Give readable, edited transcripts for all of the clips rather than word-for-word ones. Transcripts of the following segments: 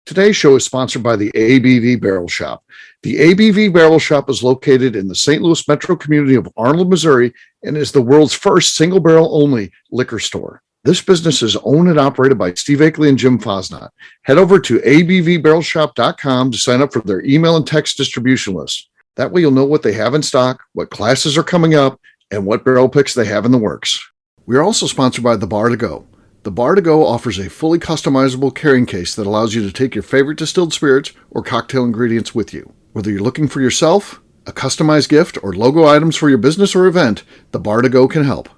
Today's show is sponsored by the ABV Barrel Shop. The ABV Barrel Shop is located in the St. Louis metro community of Arnold, Missouri, and is the world's first single barrel only liquor store. This business is owned and operated by Steve Akeley and Jim Fosnot. Head over to abvbarrelshop.com to sign up for their email and text distribution list. That way you'll know what they have in stock, what classes are coming up, and what barrel picks they have in the works. We are also sponsored by The Bar to Go. The Bar to Go offers a fully customizable carrying case that allows you to take your favorite distilled spirits or cocktail ingredients with you. Whether you're looking for yourself, a customized gift, or logo items for your business or event, The Bar to Go can help.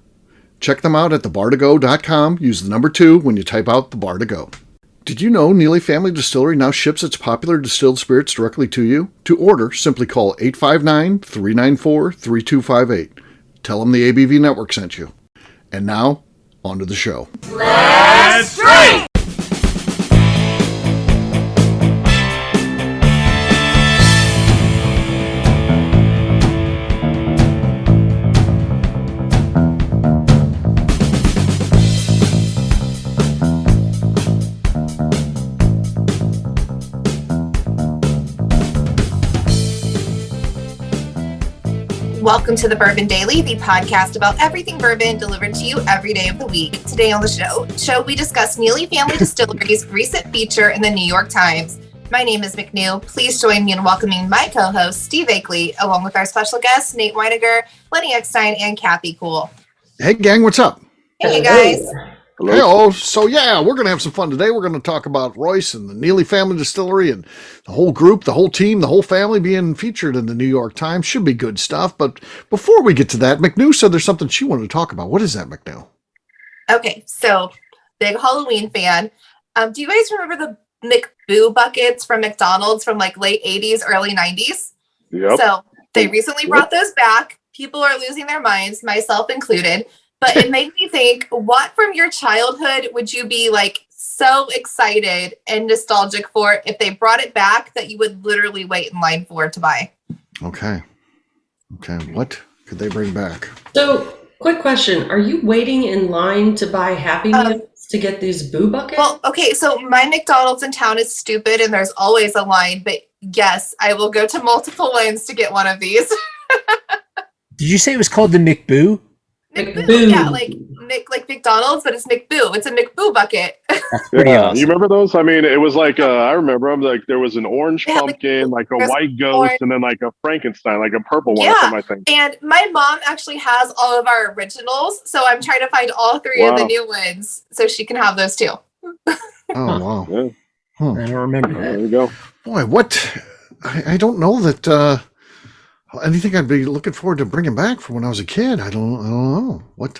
Check them out at thebar2go.com. Use the number 2 when you type out The Bar to Go. Did you know Neely Family Distillery now ships its popular distilled spirits directly to you? To order, simply call 859-394-3258. Tell them the ABV Network sent you. And now, on to the show. Let's drink! Welcome to the Bourbon Daily, the podcast about everything bourbon delivered to you every day of the week. Today on the show we discuss Neely Family Distillery's recent feature in the New York Times. My name is McNew. Please join me in welcoming my co-host, Steve Akeley, along with our special guests, Nate Weiniger, Lenny Eckstein, and Kathy Cool. Hey, gang, what's up? Hey, guys. Hello. So, we're going to have some fun today. We're going to talk about Royce and the Neely Family Distillery and the whole group, the whole team, the whole family being featured in the New York Times. Should be good stuff. But before we get to that, McNew said there's something she wanted to talk about. What is that, McNew? Okay, so big Halloween fan. Do you guys remember the McBoo buckets from McDonald's from like late 80s, early 90s? Yep. So they recently brought those back. People are losing their minds, myself included. But it made me think, what from your childhood would you be like so excited and nostalgic for if they brought it back that you would literally wait in line for to buy? Okay. What could they bring back? So, quick question. Are you waiting in line to buy Happy Meals to get these boo buckets? Well, okay, so my McDonald's in town is stupid and there's always a line. But yes, I will go to multiple lines to get one of these. Did you say it was called the McBoo? McBoo, yeah, like McDonald's, but it's McBoo. It's a McBoo bucket. Yeah, you remember those? I mean, it was like I remember them. Like there was an orange pumpkin, like a white ghost, and then like a Frankenstein, like a purple one. Yeah, I think. And my mom actually has all of our originals, so I'm trying to find all 3 of the new ones so she can have those too. Oh wow! Yeah. I don't remember that. There you go. Boy, what? I don't know that. Anything I'd be looking forward to bringing back from when I was a kid. I don't know. What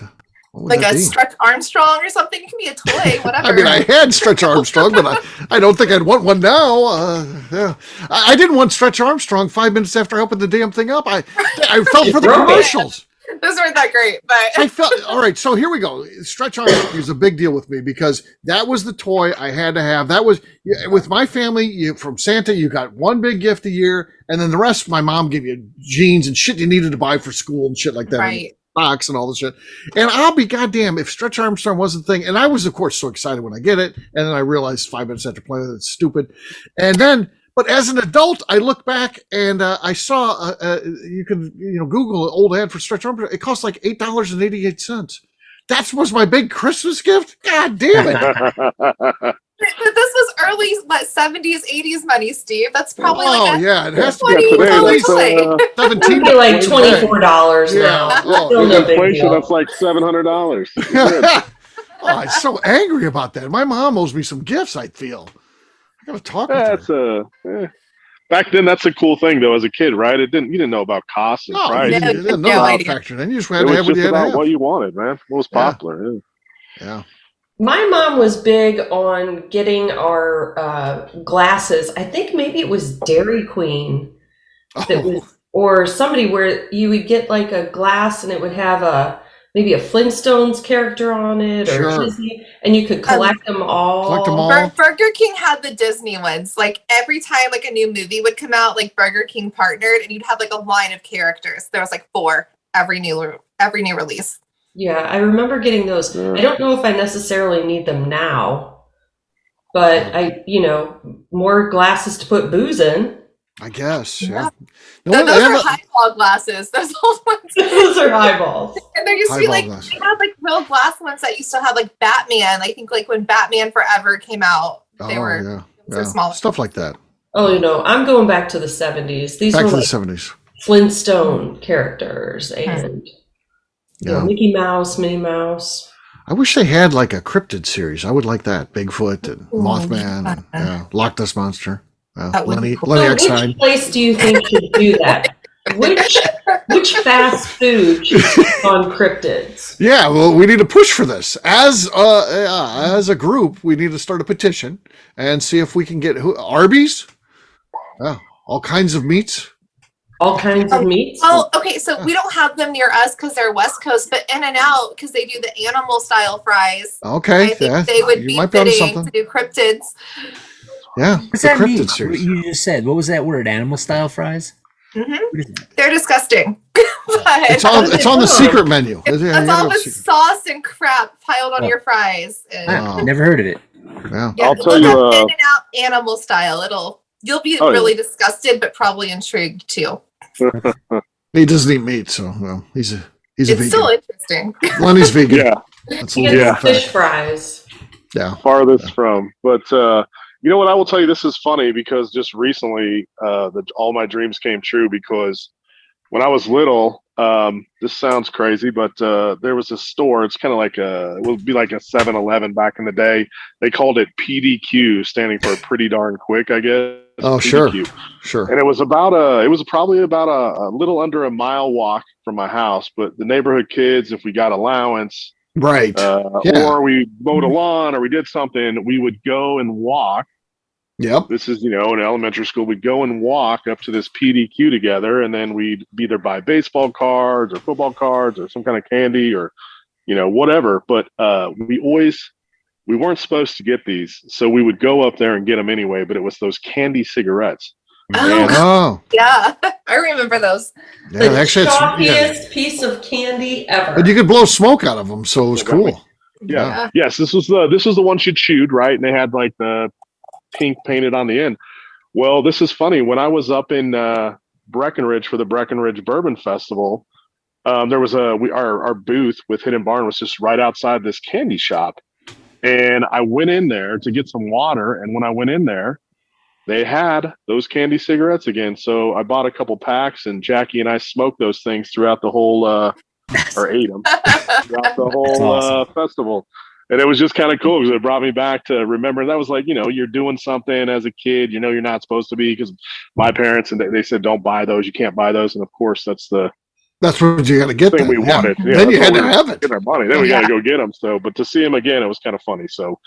would like that a be? Stretch Armstrong or something? It can be a toy, whatever. I mean, I had Stretch Armstrong, but I don't think I'd want one now. Yeah. I didn't want Stretch Armstrong 5 minutes after I opened the damn thing up. I felt for the commercials. Those weren't that great, but I felt all right. So here we go. Stretch Armstrong is a big deal with me because that was the toy I had to have. That was with my family. From Santa, you got one big gift a year, and then the rest, my mom gave you jeans and shit you needed to buy for school and shit like that. Right. Box and all this shit. And I'll be goddamn if Stretch Armstrong was the thing. And I was, of course, so excited when I get it, and then I realized 5 minutes after playing it, it's stupid. And then. But as an adult, I look back and I saw you can Google an old ad for Stretch Armstrong. It cost like $8.88. That was my big Christmas gift. God damn it! But this was early 70s, 80s money, Steve. That's probably it has to be at least $17. Be like $24 now. Oh, inflation. That's like $700. I'm so angry about that. My mom owes me some gifts. I feel. I gotta talk with her. Back then, that's a cool thing though. As a kid, right? You didn't know about costs and price. You didn't know about factor. Then you just had to have what you had to have. What you wanted, man. What was popular? Yeah. My mom was big on getting our glasses. I think maybe it was Dairy Queen, or somebody where you would get like a glass and it would have maybe a Flintstones character on it, or Disney, and you could collect them all. Burger King had the Disney ones. Like every time like a new movie would come out, like Burger King partnered, and you'd have like a line of characters. There was like 4 every new release. Yeah, I remember getting those. I don't know if I necessarily need them now. but more glasses to put booze in. I guess, yeah. Those are highball glasses. Those old ones. Those are highballs. And there used to be they had like real glass ones that used to have like Batman. I think like when Batman Forever came out, they were smaller. Stuff like that. Oh, I'm going back to the 70s. These back were to like the 70s. Flintstone characters and Mickey Mouse, Minnie Mouse. I wish they had like a cryptid series. I would like that. Bigfoot and Mothman and Loch Ness Monster. Lenny X-Time. Which place do you think should do that? Which fast food should be on cryptids? Yeah, well, we need to push for this. As a group, we need to start a petition and see if we can get Arby's. All kinds of meats. All kinds of meats? Oh, okay. So we don't have them near us because they're West Coast, but In-N-Out, because they do the animal style fries. Okay. I think they would be fitting to do cryptids. Yeah. What's that mean? What you just said. What was that word? Animal style fries? Mm-hmm. They're disgusting. It's on the secret menu. That's all the sauce and crap piled on your fries. Never heard of it. Yeah. I'll tell you. In-N-Out animal style. You'll be really disgusted, but probably intrigued too. He doesn't eat meat, so he's a vegan. It's still interesting. Lenny's vegan. Yeah. That's fish fries. Yeah. Farthest from. But you know what? I will tell you, this is funny because just recently, all my dreams came true because when I was little, this sounds crazy, but there was a store. It's kind of like it would be like a 7-Eleven back in the day. They called it PDQ, standing for pretty darn quick, I guess. Oh, PDQ. Sure. And it was probably about a little under a mile walk from my house, but the neighborhood kids, if we got allowance, right, or we mowed a lawn or we did something, we would go and walk. Yep. This is, in elementary school, we'd go and walk up to this PDQ together, and then we'd either buy baseball cards or football cards or some kind of candy or, whatever. But we weren't supposed to get these. So we would go up there and get them anyway, but it was those candy cigarettes. Yeah. I remember those. Yeah, the actually, choppiest piece of candy ever. But you could blow smoke out of them, so it was cool. Yeah. Yes, this was the one she chewed, right? And they had like the pink painted on the end. Well, this is funny. When I was up in Breckenridge for the Breckenridge Bourbon Festival, there was our booth with Hidden Barn was just right outside this candy shop. And I went in there to get some water. And when I went in there, they had those candy cigarettes again. So I bought a couple packs, and Jackie and I smoked those things throughout the whole, or ate them throughout the whole festival. And it was just kind of cool because it brought me back to remember. That was like, you're doing something as a kid, you're not supposed to be, because my parents, and they said, don't buy those. You can't buy those. And of course, that's what you got to get. Thing we wanted. Yeah, then you had to have it. Get our money. Then we got to go get them. So, but to see them again, it was kind of funny. So,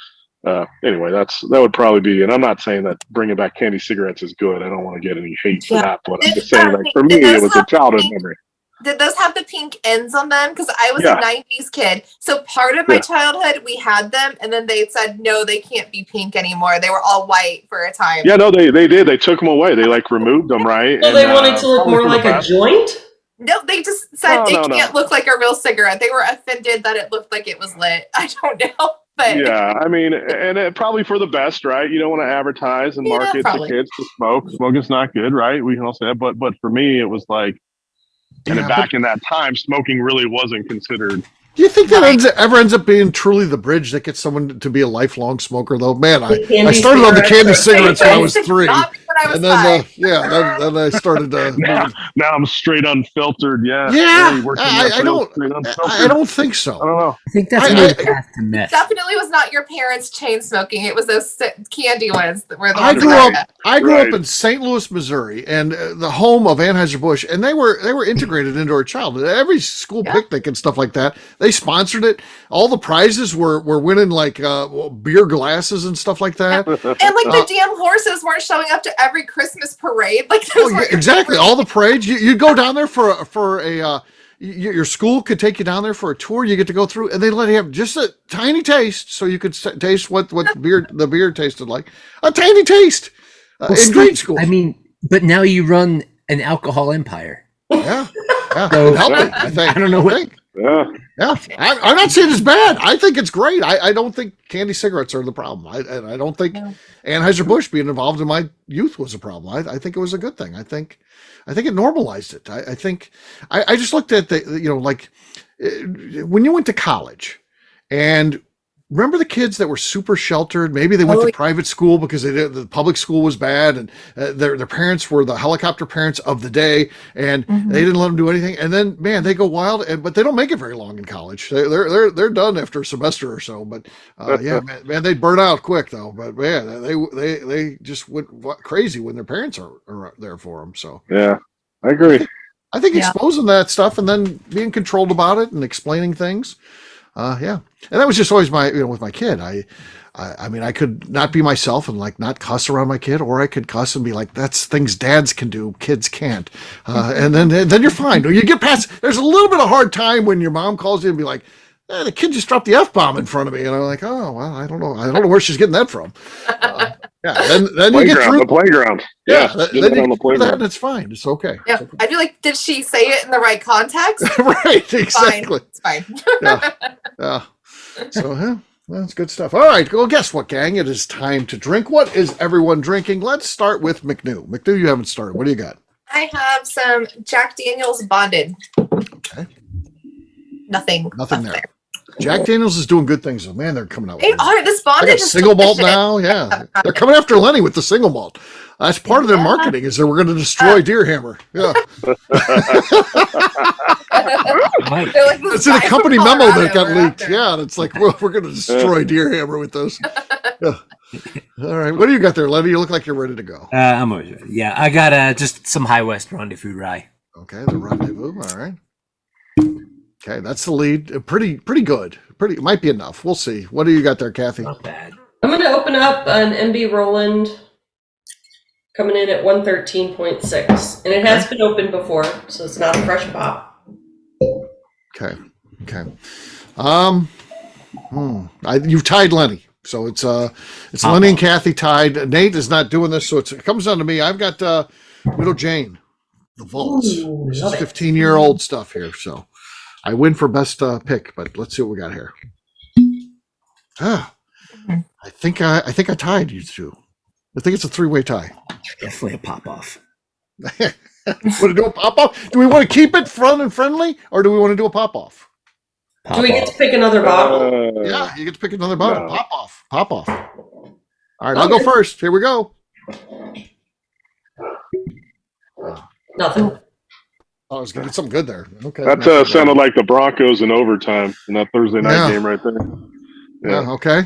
anyway, that would probably be. And I'm not saying that bringing back candy cigarettes is good. I don't want to get any hate for that. But I'm just saying, like, for me, it was a childhood memory. Did those have the pink ends on them? Because I was a 90s kid. So part of my childhood, we had them. And then they said, no, they can't be pink anymore. They were all white for a time. Yeah, no, they did. They took them away. They removed them, right? So they wanted to look more like a joint? No, they just said it can't look like a real cigarette. They were offended that it looked like it was lit. I don't know. But yeah, I mean, and it probably for the best, right? You don't want to advertise and market to kids to smoke. Smoking's not good, right? We can all say that. But for me, it was like, back in that time, smoking really wasn't considered. Do you think that ever ends up being truly the bridge that gets someone to be a lifelong smoker, though? Man, I started on the candy cigarettes when I was 3. And then, then I started. Now I'm straight unfiltered. Yeah. I don't think so. I don't know. I think that's another path to meth. Definitely was not your parents' chain smoking. It was those candy ones that were the I grew up in St. Louis, Missouri, and the home of Anheuser-Busch, and they were integrated into our childhood. Every school picnic and stuff like that, they sponsored it. All the prizes were winning like beer glasses and stuff like that. And like the damn horses weren't showing up to every Christmas parade. Like exactly. All the parades. You'd go down there for a your school could take you down there for a tour. You get to go through, and they let you have just a tiny taste, so you could taste what the beer tasted like. A tiny taste in grade school. I mean, but now you run an alcohol empire. Yeah. So- It helped me, I think. I don't know what- think. Yeah. Yeah, I'm not saying it's bad. I think it's great. I don't think candy cigarettes are the problem. I don't think Anheuser-Busch being involved in my youth was a problem. I think it was a good thing. I think it normalized it. I think I just looked at like when you went to college and remember the kids that were super sheltered. Maybe they went to private school because the public school was bad, and their parents were the helicopter parents of the day, and they didn't let them do anything. And then, man, they go wild, but they don't make it very long in college. They're done after a semester or so. But yeah, man, they burn out quick though. But man, they just went crazy when their parents are there for them. So Yeah, I agree. I think exposing that stuff and then being controlled about it and explaining things. Yeah. And that was just always with my kid. I mean, I could not be myself and like not cuss around my kid, or I could cuss and be like, that's things dads can do, kids can't. And then you're fine. You get past, there's a little bit of hard time when your mom calls you and be like, the kid just dropped the F-bomb in front of me. And I'm like, oh, well, I don't know where she's getting that from. Then you get through the playground. Yeah. Then Then you on the get through that playground. and it's fine. It's okay. Yeah. It's okay. I feel like, did she say it in the right context? Right. Exactly. It's fine. Yeah. So, yeah. That's good stuff. All right. Well, guess what, gang? It is time to drink. What is everyone drinking? Let's start with McNew. McNew, you haven't started. What do you got? I have some Jack Daniel's Bonded. Okay. Nothing there. Jack Daniels is doing good things. Oh, man, they're coming out They with are. This They Bonded got is single malt delicious. now. Yeah. They're coming after Lenny with the single malt. That's part of their marketing is that we're going to destroy Deer Hammer. Yeah. Might. They're like this It's in a guy company from memo Colorado that got we're leaked. after. Yeah. And it's like, well, we're going to destroy Deer Hammer with those. Yeah. All right. What do you got there, Lenny? You look like you're ready to go. I'm always ready. Yeah, I got just some High West Rendezvous rye. Okay, the Rendezvous. All right. Okay, that's the lead. Pretty good. It might be enough. We'll see. What do you got there, Kathy? Not bad. I'm going to open up an MB Roland coming in at 113.6. And it has been opened before, so it's not a fresh pop. Okay. You've tied Lenny. So it's Lenny and Kathy tied. Nate is not doing this, so it comes down to me. I've got Widow Jane, the Vaults. Ooh, This is love it. 15-year-old stuff here. So I win for best pick, but let's see what we got here. I think I tied you two. I think it's a 3-way tie. Definitely a pop off. Want to do a pop off? Do we want to keep it fun and friendly, or do we want to do a pop off? Do we get to pick another bottle? Yeah, you get to pick another bottle. no. Pop off. All right, I'll go first. Here we go. Nothing. Oh, I was gonna get something good there. Okay. That sounded like the Broncos in overtime in that Thursday night game right there. Yeah. Okay.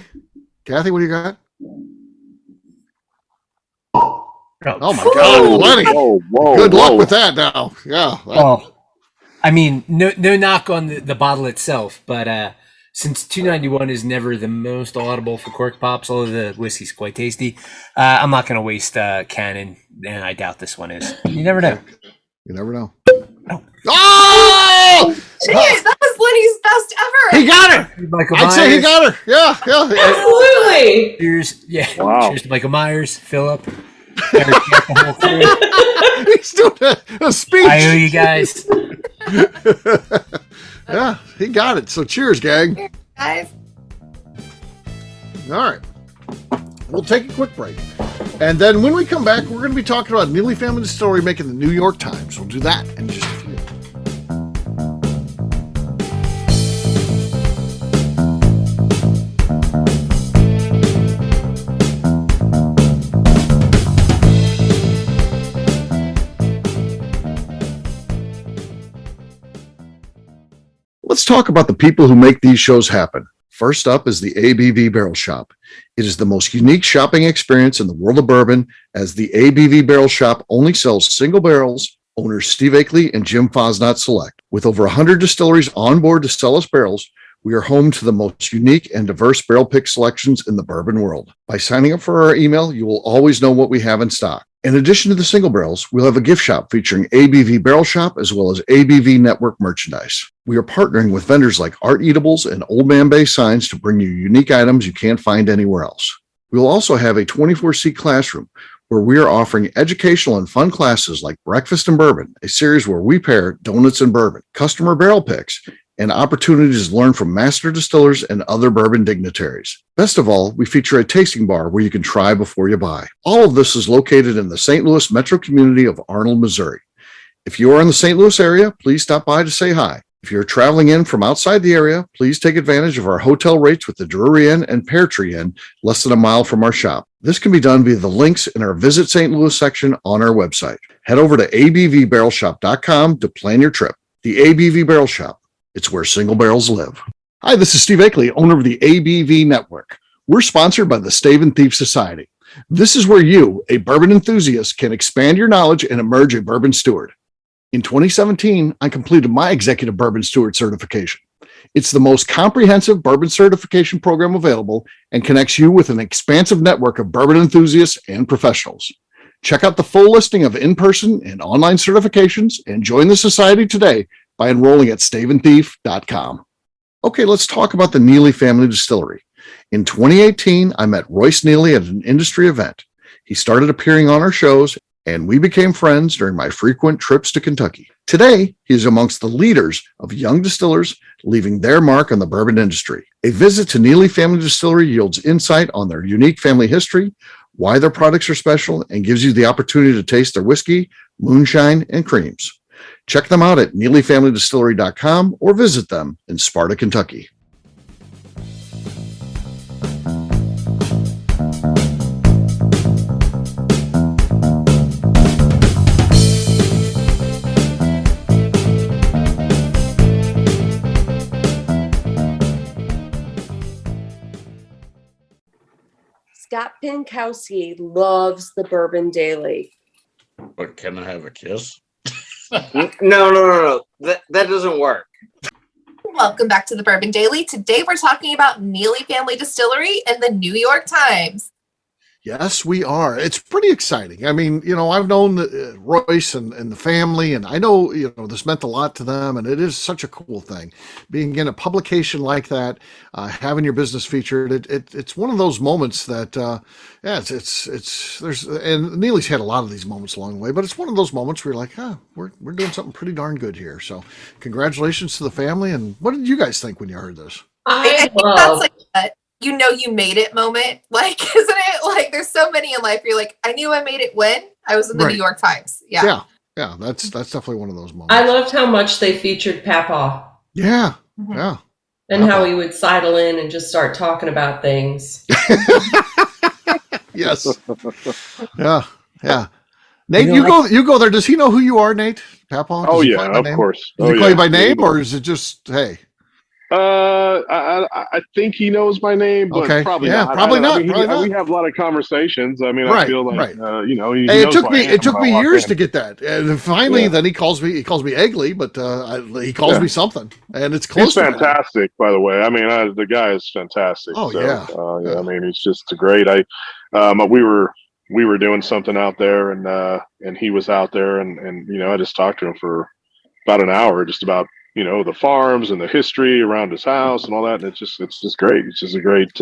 Kathy, what do you got? Oh my God, Lenny! Whoa, Good luck with that now. Yeah. Well, I mean, no knock on the bottle itself, but since 291 is never the most audible for cork pops, although the whiskey's quite tasty, I'm not going to waste Cannon, and I doubt this one is. You never know. You never know. No. Oh! Jeez, that was Lenny's best ever. He got her. Michael I'd say he Myers. got her. Yeah. Absolutely. Cheers. Yeah. Wow. Cheers to Michael Myers, Philip. Eric, the whole crew. He's doing a speech. I owe you guys. Yeah, he got it. So cheers, gang. Guys, All right. We'll take a quick break. And then when we come back, we're going to be talking about Neely Family Distillery making the New York Times. We'll do that in just a few. Let's talk about the people who make these shows happen. First up is the ABV Barrel Shop. It is the most unique shopping experience in the world of bourbon, as the ABV Barrel Shop only sells single barrels. Owners Steve Akeley and Jim Fosnot select. With over 100 distilleries on board to sell us barrels, we are home to the most unique and diverse barrel pick selections in the bourbon world. By signing up for our email, you will always know what we have in stock. In addition to the single barrels, we'll have a gift shop featuring ABV Barrel Shop as well as ABV Network merchandise. We are partnering with vendors like Art Eatables and Old Man Bay Signs to bring you unique items you can't find anywhere else. We will also have a 24-seat classroom where we are offering educational and fun classes like Breakfast and Bourbon, a series where we pair donuts and bourbon, customer barrel picks, and opportunities to learn from master distillers and other bourbon dignitaries. Best of all, we feature a tasting bar where you can try before you buy. All of this is located in the St. Louis metro community of Arnold, Missouri. If you are in the St. Louis area, please stop by to say hi. If you're traveling in from outside the area, please take advantage of our hotel rates with the Drury Inn and Pear Tree Inn, less than a mile from our shop. This can be done via the links in our Visit St. Louis section on our website. Head over to abvbarrelshop.com to plan your trip. The ABV Barrel Shop. It's where single barrels live. Hi, this is Steve Akeley, owner of the ABV Network. We're sponsored by the Stave and Thief Society. This is where you, a bourbon enthusiast, can expand your knowledge and emerge a bourbon steward. In 2017, I completed my Executive Bourbon Steward certification. It's the most comprehensive bourbon certification program available and connects you with an expansive network of bourbon enthusiasts and professionals. Check out the full listing of in-person and online certifications and join the society today by enrolling at staveandthief.com. Okay, let's talk about the Neely Family Distillery. In 2018, I met Royce Neely at an industry event. He started appearing on our shows, and we became friends during my frequent trips to Kentucky. Today, he is amongst the leaders of young distillers leaving their mark on the bourbon industry. A visit to Neely Family Distillery yields insight on their unique family history, why their products are special, and gives you the opportunity to taste their whiskey, moonshine, and creams. Check them out at neelyfamilydistillery.com or visit them in Sparta, Kentucky. Scott Pinkowski loves the Bourbon Daily. But can I have a kiss? No. That doesn't work. Welcome back to the Bourbon Daily. Today we're talking about Neely Family Distillery and the New York Times. Yes, we are. It's pretty exciting. I mean, I've known Royce and the family, and I know, this meant a lot to them, and it is such a cool thing. Being in a publication like that, having your business featured, it's one of those moments that, and Neely's had a lot of these moments along the way, but it's one of those moments where you're like, we're doing something pretty darn good here. So congratulations to the family. And what did you guys think when you heard this? I think that's like you made it moment. Like, isn't it? Like, there's so many in life where you're like, I knew I made it when I was in the New York Times. Yeah. That's definitely one of those moments. I loved how much they featured Papa. Yeah. Mm-hmm. Yeah. And how he would sidle in and just start talking about things. Yes. Yeah. Nate, you go there. Does he know who you are, Nate? Papa? Oh yeah, of course. Does he call you by name, or is it just hey? I think he knows my name, but probably not. Probably not. We have a lot of conversations. I mean, I feel like it took me years to get that, and finally, then he calls me Egley, but he calls me something, and it's close. He's fantastic, by the way. I mean, the guy is fantastic. Oh so, I mean, he's just great. We were doing something out there, and he was out there, and I just talked to him for about an hour, just about the farms and the history around his house and all that. And it's just great. He's just a great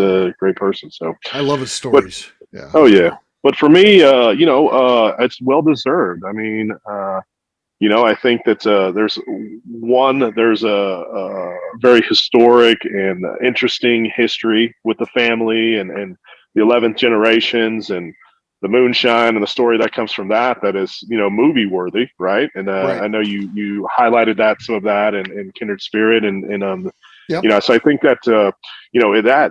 person. So I love his stories. But for me, it's well deserved. I mean, I think that there's a very historic and interesting history with the family and the 11th generations and the moonshine and the story that comes from that is movie worthy, right? And I know you highlighted some of that in Kindred Spirit and so I think that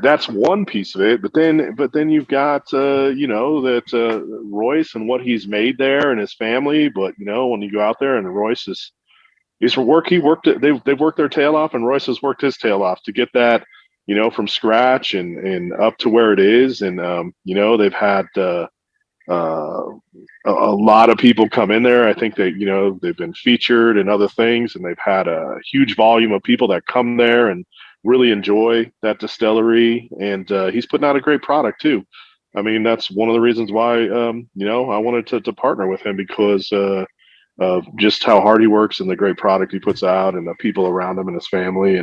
that's one piece of it, but then you've got Royce and what he's made there and his family. But when you go out there and Royce they've worked their tail off, and Royce has worked his tail off to get that from scratch and up to where it is. And they've had a lot of people come in there. I think that they've been featured and other things, and they've had a huge volume of people that come there and really enjoy that distillery. And he's putting out a great product too. I mean, that's one of the reasons why I wanted to partner with him, because of just how hard he works and the great product he puts out and the people around him and his family.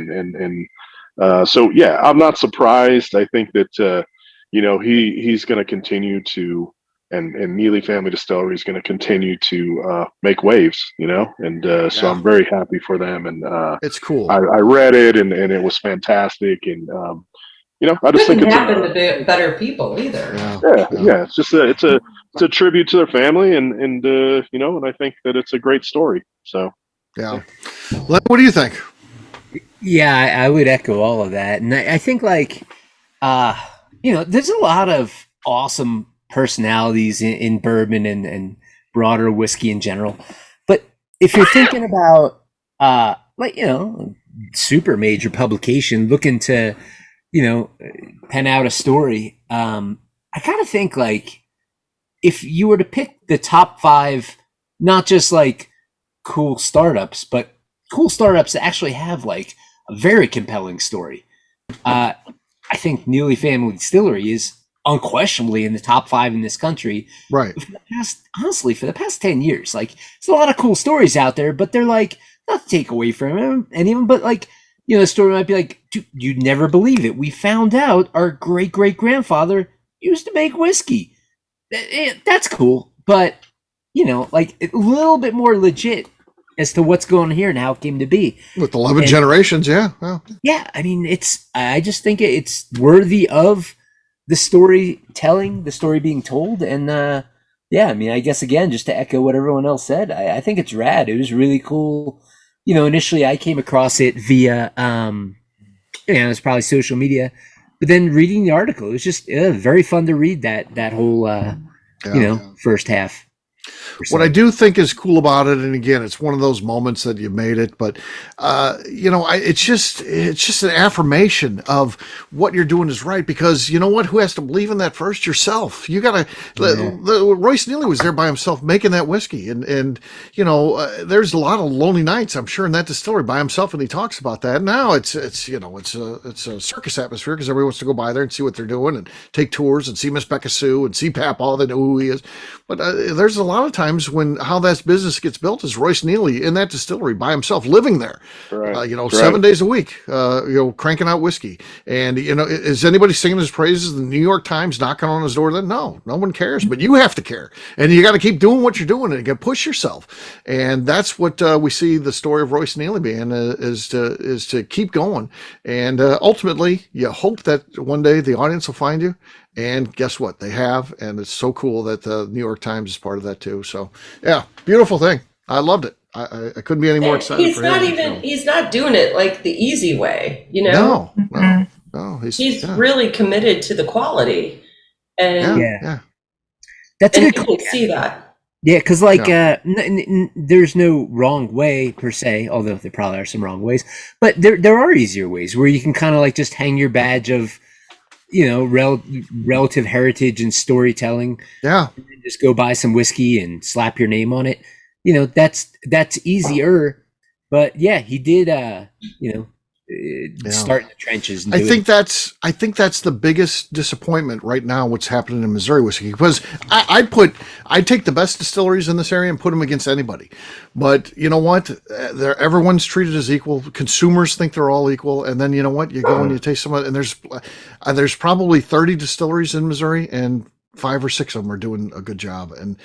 So I'm not surprised. I think that he's going to continue to and Neely Family Distillery is going to continue to make waves, and so I'm very happy for them. And it's cool. I read it, and it was fantastic, and I just think Couldn't it's happen to better people either. yeah. It's just it's a tribute to their family, and I think that it's a great story. So yeah. What do you think? Yeah, I would echo all of that, and I think there's a lot of awesome personalities in bourbon and broader whiskey in general. But if you're thinking about super major publication looking to pen out a story, I kind of think if you were to pick the top 5, not just cool startups, but cool startups that actually have a very compelling story, I think Neely Family Distillery is unquestionably in the top 5 in this country. Right. For the past 10 years. There's a lot of cool stories out there, but they're not to take away from any of them, but the story might be dude, you'd never believe it. We found out our great-great-grandfather used to make whiskey. That's cool, but a little bit more legit as to what's going on here and how it came to be. With 11 generations, yeah. Well. Yeah, I mean, I just think it's worthy of the storytelling, the story being told, and I mean, I guess again, just to echo what everyone else said, I think it's rad. It was really cool. Initially I came across it via, it was probably social media, but then reading the article, it was just very fun to read that whole, first half. What I do think is cool about it, and again, it's one of those moments that you made it, but it's just an affirmation of what you're doing is right, because you know what? Who has to believe in that first? Yourself. You gotta. Royce Neely was there by himself making that whiskey, and there's a lot of lonely nights, I'm sure, in that distillery by himself, and he talks about that. Now it's a circus atmosphere because everybody wants to go by there and see what they're doing and take tours and see Miss Becca Sue and see Papaw. They know who he is, but there's a lot of times when how that business gets built is Royce Neely in that distillery by himself, living there, right. 7 days a week, cranking out whiskey. And, is anybody singing his praises? The New York Times knocking on his door? Then no one cares, but you have to care. And you got to keep doing what you're doing and you got to push yourself. And that's what we see the story of Royce Neely being is to keep going. And ultimately, you hope that one day the audience will find you. And guess what? They have, and it's so cool that the New York Times is part of that too. So, yeah, beautiful thing. I loved it. I couldn't be any more excited. He's not doing it the easy way, No, he's really committed to the quality, and that's a good. You can see that. Yeah, because there's no wrong way per se, although there probably are some wrong ways. But there are easier ways where you can kind of just hang your badge of relative heritage and storytelling. Yeah. And then just go buy some whiskey and slap your name on it. That's easier. But yeah, he did start in the trenches. And I think that's the biggest disappointment right now. What's happening in Missouri whiskey, because I take the best distilleries in this area and put them against anybody. But you know what? Everyone's treated as equal. Consumers think they're all equal, and then you know what? You go and you taste some, and there's probably 30 distilleries in Missouri, and 5 or 6 of them are doing a good job. And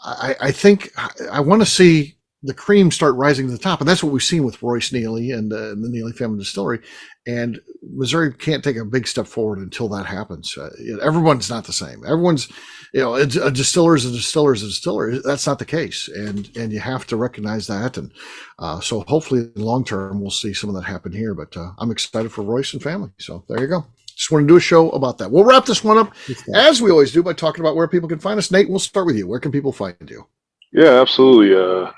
I think I want to see the cream start rising to the top. And that's what we've seen with Royce Neely and the Neely Family Distillery. And Missouri can't take a big step forward until that happens. Everyone's not the same. Everyone's, a distiller is a distiller is a distiller. That's not the case. And you have to recognize that. And so hopefully in the long term, we'll see some of that happen here. But I'm excited for Royce and family. So there you go. Just want to do a show about that. We'll wrap this one up, as we always do, by talking about where people can find us. Nate, we'll start with you. Where can people find you? Yeah, absolutely.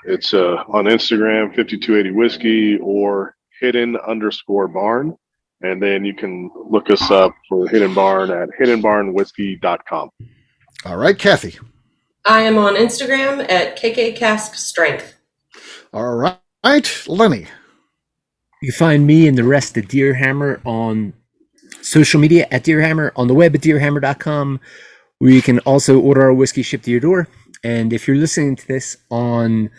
It's on Instagram, 5280 Whiskey or hidden_barn. And then you can look us up for Hidden Barn at hiddenbarnwhiskey.com. All right, Kathy. I am on Instagram at KKCaskStrength. All right, Lenny. You can find me and the rest of Deerhammer on social media at Deerhammer, on the web at deerhammer.com, where you can also order our whiskey shipped to your door. And if you're listening to this on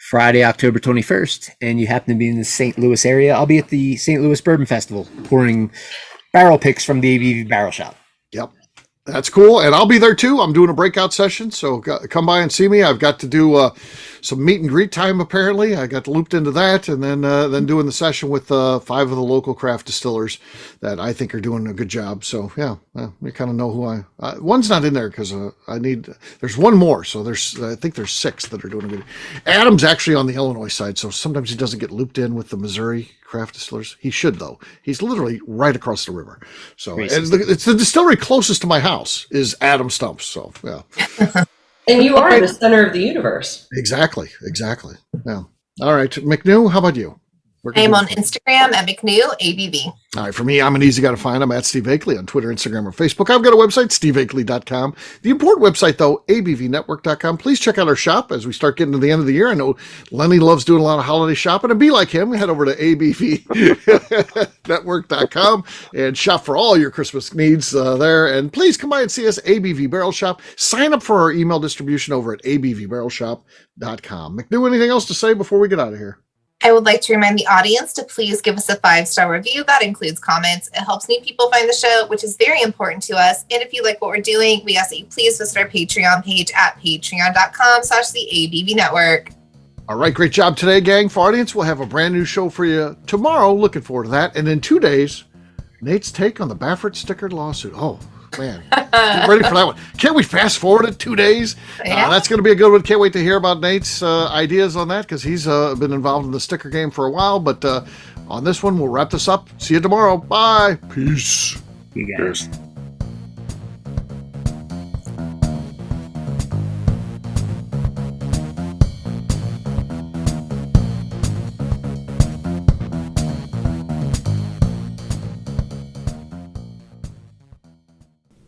Friday, October 21st, and you happen to be in the St. Louis area, I'll be at the St. Louis Bourbon Festival pouring barrel picks from the ABV Barrel Shop. Yep. That's cool. And I'll be there too. I'm doing a breakout session. So come by and see me. I've got to do some meet and greet time, apparently. I got looped into that. And then doing the session with 5 of the local craft distillers that I think are doing a good job. So, yeah, you kind of know who one's not in there because there's one more. So I think there's 6 that are doing a good. Adam's actually on the Illinois side. So sometimes he doesn't get looped in with the Missouri craft distillers. He should, though. He's literally right across the river. So it's the distillery closest to my house is Adam Stump's. So, yeah. And you are the center of the universe. Exactly. Yeah. All right. McNew, how about you? I'm on Instagram at McNew ABV. All right. For me, I'm an easy guy to find. I'm at Steve Akeley on Twitter, Instagram, or Facebook. I've got a website, steveakeley.com. The important website, though, abvnetwork.com. Please check out our shop as we start getting to the end of the year. I know Lenny loves doing a lot of holiday shopping. And be like him, head over to abvnetwork.com and shop for all your Christmas needs there. And please come by and see us, ABV Barrel Shop. Sign up for our email distribution over at abvbarrelshop.com. McNew, anything else to say before we get out of here? I would like to remind the audience to please give us a 5-star review. That includes comments. It helps new people find the show, which is very important to us. And if you like what we're doing, we ask that you please visit our Patreon page at patreon.com/the ABV Network. All right, great job today, gang. For audience, we'll have a brand new show for you tomorrow. Looking forward to that. And in 2 days, Nate's take on the Baffert stickered lawsuit. Oh, man. Get ready for that one. Can't we fast forward it 2 days? Yeah. That's going to be a good one. Can't wait to hear about Nate's ideas on that because he's been involved in the sticker game for a while. But on this one, we'll wrap this up. See you tomorrow. Bye. Peace. You guys.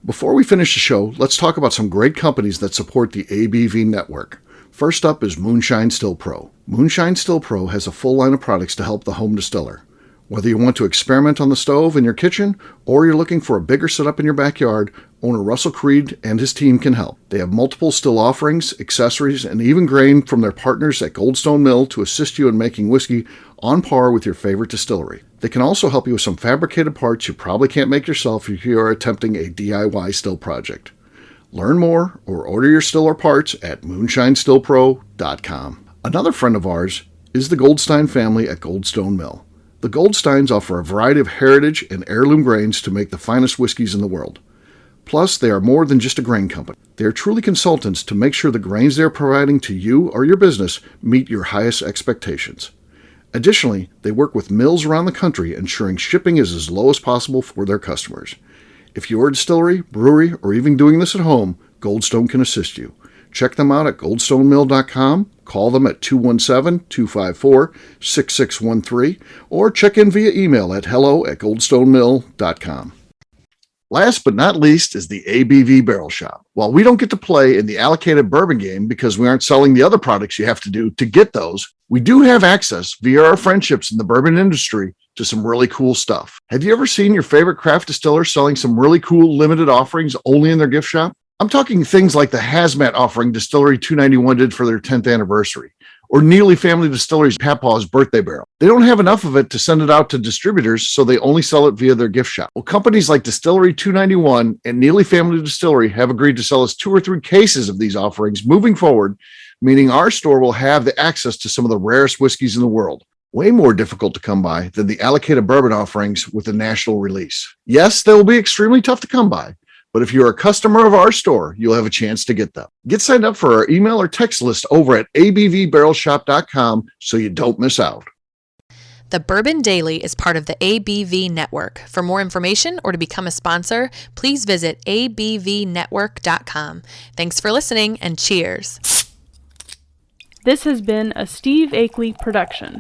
Before we finish the show, let's talk about some great companies that support the ABV network. First up is Moonshine Still Pro. Moonshine Still Pro has a full line of products to help the home distiller. Whether you want to experiment on the stove in your kitchen or you're looking for a bigger setup in your backyard, owner Russell Creed and his team can help. They have multiple still offerings, accessories, and even grain from their partners at Goldstone Mill to assist you in making whiskey on par with your favorite distillery. They can also help you with some fabricated parts you probably can't make yourself if you are attempting a DIY still project. Learn more or order your still or parts at moonshinestillpro.com. Another friend of ours is the Goldstein family at Goldstone Mill. The Goldsteins offer a variety of heritage and heirloom grains to make the finest whiskeys in the world. Plus, they are more than just a grain company. They are truly consultants to make sure the grains they are providing to you or your business meet your highest expectations. Additionally, they work with mills around the country, ensuring shipping is as low as possible for their customers. If you're a distillery, brewery, or even doing this at home, Goldstone can assist you. Check them out at goldstonemill.com, call them at 217-254-6613, or check in via email at hello@goldstonemill.com. Last but not least is the ABV Barrel Shop. While we don't get to play in the allocated bourbon game because we aren't selling the other products you have to do to get those, we do have access via our friendships in the bourbon industry to some really cool stuff. Have you ever seen your favorite craft distiller selling some really cool limited offerings only in their gift shop? I'm talking things like the hazmat offering Distillery 291 did for their 10th anniversary, or Neely Family Distillery's Papaw's birthday barrel. They don't have enough of it to send it out to distributors, so they only sell it via their gift shop. Well, companies like Distillery 291 and Neely Family Distillery have agreed to sell us 2 or 3 cases of these offerings moving forward, meaning our store will have the access to some of the rarest whiskeys in the world. Way more difficult to come by than the allocated bourbon offerings with a national release. Yes, they will be extremely tough to come by, but if you're a customer of our store, you'll have a chance to get them. Get signed up for our email or text list over at abvbarrelshop.com so you don't miss out. The Bourbon Daily is part of the ABV Network. For more information or to become a sponsor, please visit abvnetwork.com. Thanks for listening and cheers. This has been a Steve Akeley production.